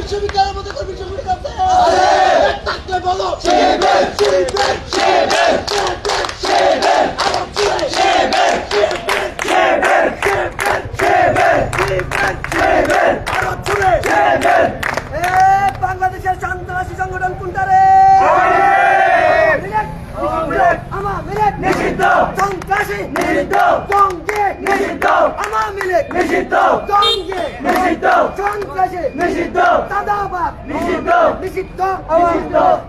বিশ্ববিদ্যালয়ের মধ্যে কর্মী সংগঠন আছে থাকলে বলো বাংলাদেশের সন্ত্রাসী সংগঠন কোনটা রে? নিষিদ্ধ, সন্ত্রাসী নিষিদ্ধ, জঙ্গি নিষিদ্ধ, আওয়ামী লীগ নিষিদ্ধ, জঙ্গি নিষিদ্ধ, সন্ত্রাসী নিষিদ্ধ, চাঁদাবাজ নিষিদ্ধ, নিষিদ্ধ,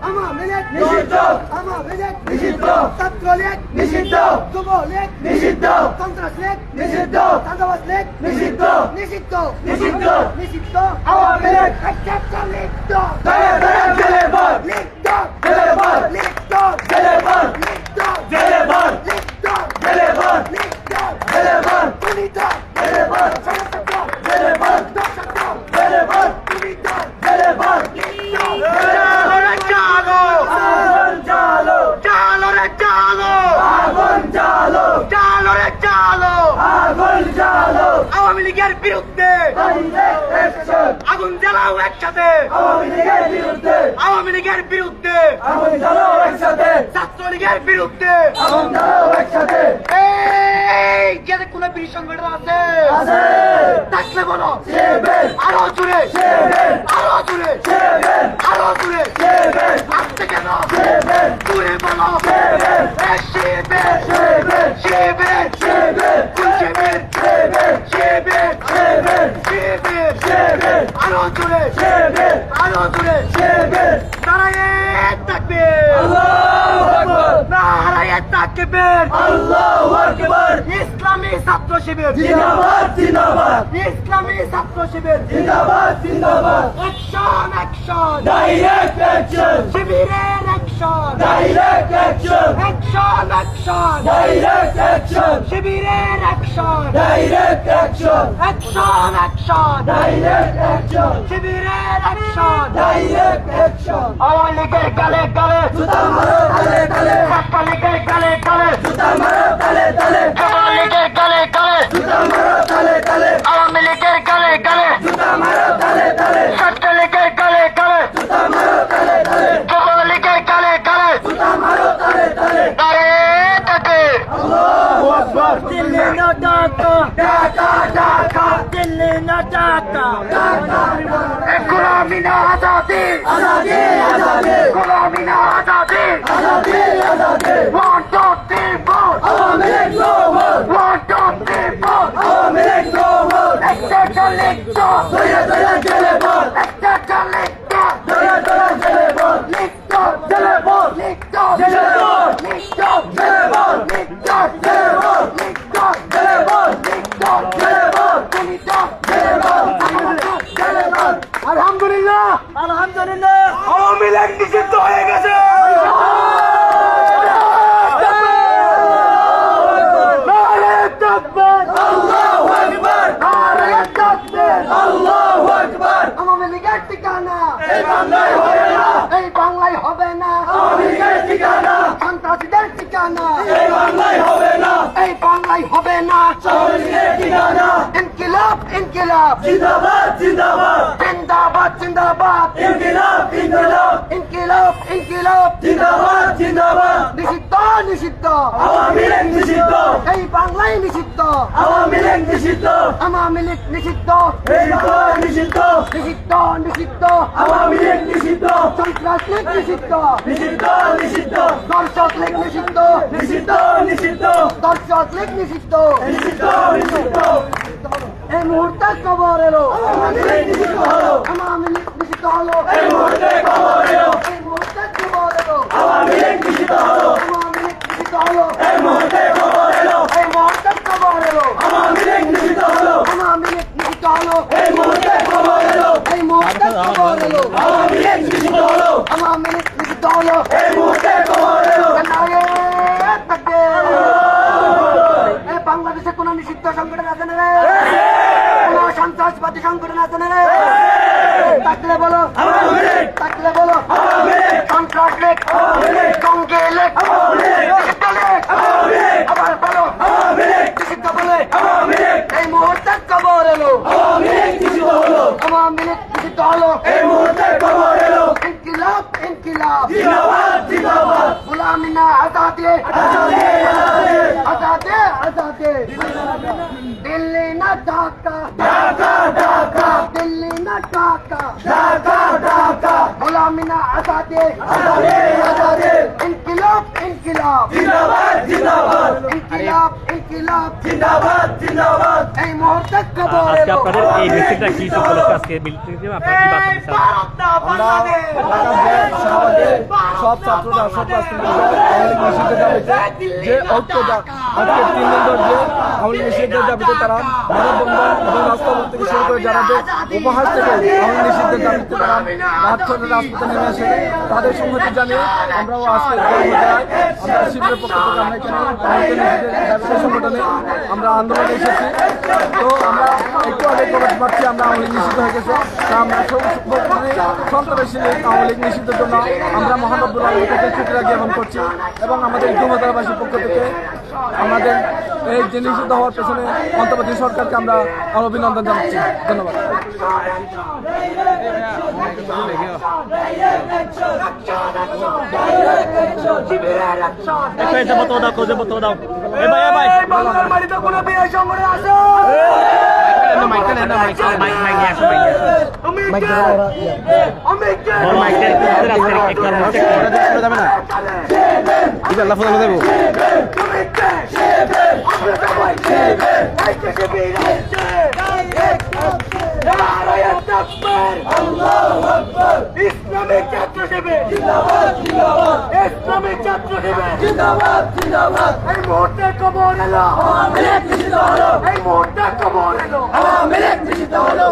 আওয়ামী লীগ নিষিদ্ধ, আওয়ামী লীগ নিষিদ্ধ, ছাত্রলীগ নিষিদ্ধ, যুবলীগ নিষিদ্ধ, সন্ত্রাস লীগ নিষিদ্ধ, চাঁদাবাজ লীগ নিষিদ্ধ, নিষিদ্ধ, নিষিদ্ধ, নিষিদ্ধ, আওয়ামী লীগ একটা লিখত লিখত আওয়ামী লীগের বিরুদ্ধে আগুন জ্বালাও একসাথে, আওয়ামী লীগের বিরুদ্ধে, আওয়ামী লীগের বিরুদ্ধে আগুন জ্বালাও একসাথে, ছাত্রলীগের বিরুদ্ধে আগুন জ্বালাও একসাথে। এই যে কোন বিড়ি সংগঠন আছে থাকলে বলো আরো জুড়ে, আরো জুড়ে, আরো জুড়ে, আসতে কেন জুড়ে বলো শিবির, শিবির, শিবির, শিবির, শিবির, শিবির, শিবির, আরো জুড়ে, আরো জুড়ে, নারায়ে তাকবীর, আল্লাহু আকবার, নারায়ে তাকবীর, আল্লাহু আকবার, ইসলামী ছাত্র শিবির জিন্দাবাদ, জিন্দাবাদ, ইসলামী ছাত্র শিবির জিন্দাবাদ, জিন্দাবাদ, অ্যাকশন, অ্যাকশন, ডাইরেক্ট অ্যাকশন, শিবিরের action, direct action, action, action, direct action, শিবিরের action, direct action, action, action, direct action, শিবিরের অ্যাকশন, ডাইরেক্ট অ্যাকশন, আওয়ামী লীগের গালে গালে জুতা মারো, গালে গালে, ছাত্র লীগের গালে গালে জুতা মারো, গালে গালে, আওয়ামী লীগের গালে গালে জুতা মারো, গালে গালে, আওয়ামী লীগের গালে গালে জুতা মারো, গালে গালে, ছাত্র লীগের গালে গালে জুতা মারো, গালে গালে, আওয়ামী লীগের গালে গালে জুতা মারো, গালে গালে, নারায়ে তাকবীর, আল্লাহু আকবার, দিল্লি না ঢাকা, ঢাকা, ঢাকা, দিল্লি না ঢাকা, ঢাকা, গোলামি না আজাদি, আজাদি, আজাদি, গোলামি না আজাদি, আজাদি, আজাদি, 1 2 3 4 আওয়ামী লীগ জিন্দাবাদ, 1 2 3 4 আওয়ামী লীগ জিন্দাবাদ, একটা লিখত দয়া দয়া জেলে বল, একটা লিখত দয়া দয়া জেলে বল, লিখত জেলে বল, লিখত জেলে বল, লিখত জেলে বল, লিখত জেলে বল, লিখত জেলে বল, লিখত জেলে বল, লিখত জেলে বল, জেলে বল। আলহামদুলিল্লাহ, আলহামদুলিল্লাহ, আওয়ামী লীগ নিষিদ্ধ হয়ে গেছে। আওয়ামী লীগের ঠিকানা এই বাংলায় হবে না, এই বাংলায় হবে না, আওয়ামী লীগের ঠিকানা সন্ত্রাসীদের ঠিকানা এই বাংলায় হবে না, এই বাংলায় হবে না, আওয়ামী লীগের ঠিকানা ইনকিলাব, ইনকিলাব, জিন্দাবাদ, জিন্দাবাদ, জিন্দাবাদ, জিন্দাবাদ, ইনকিলাব, ইনকিলাব, ইনকিলাব, ইনকিলাব, জিন্দাবাদ, জিন্দাবাদ, নিষিদ্ধ, নিষিদ্ধ, আওয়ামী লীগ নিষিদ্ধ, এই বাংলায় নিষিদ্ধ, আওয়ামী লীগ নিষিদ্ধ, আওয়ামী লীগ নিষিদ্ধ, এই বাংলায় নিষিদ্ধ, নিষিদ্ধ, নিষিদ্ধ, আওয়ামী লীগ নিষিদ্ধ, সন্ত্রাস লীগ নিষিদ্ধ, নিষিদ্ধ, নিষিদ্ধ, দর্শক লীগ নিষিদ্ধ, নিষিদ্ধ, নিষিদ্ধ, দর্শক লীগ নিষিদ্ধ, নিষিদ্ধ, নিষিদ্ধ। এই মুহূর্তে খবর এলো আওয়ামী লীগ নিষিদ্ধ হলো, আওয়ামী লীগ নিষিদ্ধ হলো, এই মুহূর্তে খবর এলো, এই মুহূর্তে খবর এলো আওয়ামী লীগ নিষিদ্ধ হলো, আওয়ামী লীগ নিষিদ্ধ হলো, এই মুহূর্তে খবর এলো, এই মুহূর্তে খবর এলো আওয়ামী লীগ নিষিদ্ধ হলো, আওয়ামী লীগ নিষিদ্ধ হলো, এই মুহূর্তে খবর এলো, এই মুহূর্তে খবর এলো আওয়ামী লীগ নিষিদ্ধ হলো, আওয়ামী লীগ নিষিদ্ধ হলো, এই মুহূর্তে খবর এলো, নারায়ে তাকবীর। এই বাংলাদেশে কোন নিষিদ্ধ সংগঠন আছে না রে? কোন সন্ত্রাসবাদী সংগঠন আছে না রে? থাকলে বলো আওয়ামী লীগ, থাকলে বলো আওয়ামী লীগ, সন্ত্রাস লীগ, আওয়ামী লীগ, জঙ্গি লীগ, আওয়ামী লীগ, নিষিদ্ধ লীগ, আওয়ামী লীগ, আবার বলো আওয়ামী লীগ, নিষিদ্ধ বলে আওয়ামী লীগ, এই মুহূর্তে খবর এলো আওয়ামী লীগ নিষিদ্ধ হলো। আওয়ামী লীগ নিষিদ্ধ হলো, এই মুহূর্তে খবর এলো, ইনকিলাব ইনকিলাব, জিন্দাবাদ জিন্দাবাদ, গোলামি না আজাদি, আজাদে আজাদে, আজাদি আজাদি, দিল্লি না ঢাকা, ঢাকা ঢাকা, দিল্লি না ঢাকা, ঢাকা ঢাকা, গোলামি না আজাদি, আজাদে আজাদে, ইনকিলাব ইনকিলাব, জিন্দাবাদ জিন্দাবাদ, ইনকিলাব ইনকিলাব, জিন্দাবাদ জিন্দাবাদ। এই মুহূর্তে খবর আজকে এলো, আপনাদের এই মিছিলটা কি উপলক্ষে আজকে মিছিল আপনারা কি বার্তা দিচ্ছেন? সব ছাত্ররা সব নিষিদ্ধের দাবিতে যে ঐক্য আজকে 3 দিন ধরে যে আওয়ামী লীগ নিষিদ্ধের দাবিতে তারা মানববন্ধন এবং রাজপথ থেকে শুরু করে যারা যে উপহার থেকে আওয়ামী লীগ নিষিদ্ধের দাবিতে তারা রাজপথে নেমে আসে তাদের সংহতি জানিয়ে আমরাও আজকে আমরা শিবিরের পক্ষ থেকে আমরা এখানে আওয়ামী লীগ নিষিদ্ধের ব্যবসায়ী সংগঠনে আমরা আন্দোলনে এসেছি। তো আমরা একটু আগে খবর পাচ্ছি আমরা আওয়ামী লীগ নিষিদ্ধ হয়ে গেছে, তা আমরা সন্ত্রাসী আওয়ামী লীগ নিষিদ্ধের জন্য আমরা মহানব্বুল আলমীর কাছে শুকরিয়া জ্ঞাপন করছি এবং আমাদের যুবতারাবাসীর পক্ষ থেকে আমাদের এই যে নিষিদ্ধ হওয়ার পেছনে অন্তর্বর্তী সরকারকে আমরা অভিনন্দন জানাচ্ছি। ধন্যবাদ। একটা বতো দাও, কোজে বতো দাও। এ ভাই, এ ভাই। বাংলার বাড়িতে কোনো বিয়ে সংগঠন আছে? মাইক নিয়ে আসো, মাইক নিয়ে আসো। আমি কে? আমি কে? ওর মাইকটা একটু হাতে রাখতে একটু আর মুখে যাবে না আল্লাহ ফজল দেব। তুমি কে? আমরা সবাই কে? এই দেশে বীর আছে। নারায়ে তাকবীর, আল্লাহু আকবার। ইসলামিক ছাত্র শিবির জিন্দাবাদ জিন্দাবাদ, ইসলামিক ছাত্র শিবির জিন্দাবাদ জিন্দাবাদ। এই মুহূর্তে খবর এলো, আওয়ামী লীগ নিষিদ্ধ হলো, এই মুহূর্তে খবর এলো, আওয়ামী লীগ নিষিদ্ধ হলো।